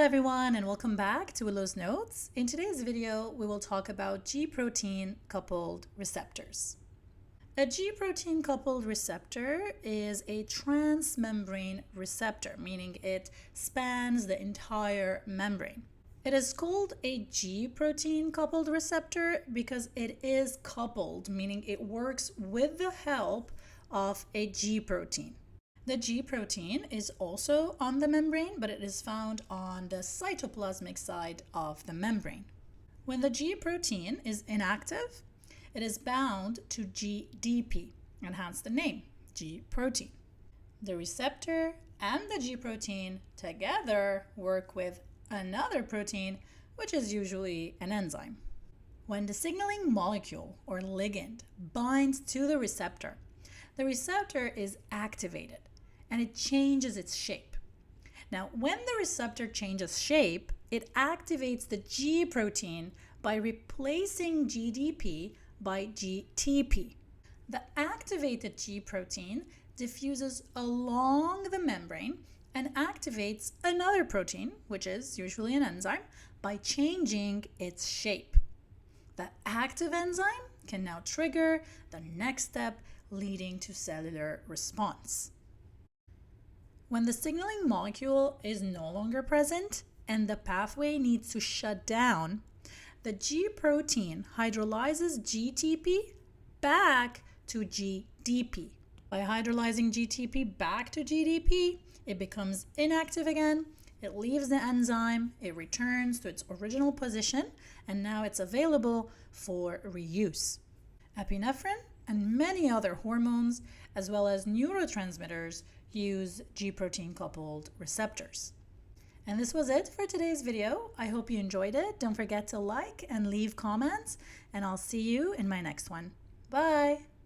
everyone, and welcome back to Willow's Notes. In today's video, we will talk about G protein coupled receptors. A G protein coupled receptor is a transmembrane receptor, meaning it spans the entire membrane. It is called a G protein coupled receptor because it is coupled, meaning it works with the help of a G protein. The G protein is also on the membrane, but it is found on the cytoplasmic side of the membrane. When the G protein is inactive, it is bound to GDP, and hence the name, G protein. The receptor and the G protein together work with another protein, which is usually an enzyme. When the signaling molecule or ligand binds to the receptor is activated and it changes its shape. Now, when the receptor changes shape, it activates the G protein by replacing GDP by GTP. The activated G protein diffuses along the membrane and activates another protein, which is usually an enzyme, by changing its shape. The active enzyme can now trigger the next step, leading to cellular response. When the signaling molecule is no longer present and the pathway needs to shut down, the G protein hydrolyzes GTP back to GDP. By hydrolyzing GTP back to GDP, it becomes inactive again, it leaves the enzyme, it returns to its original position, and now it's available for reuse. Epinephrine and many other hormones, as well as neurotransmitters, use G protein coupled receptors. And this was it for today's video. I hope you enjoyed it. Don't forget to like and leave comments, and I'll see you in my next one. Bye!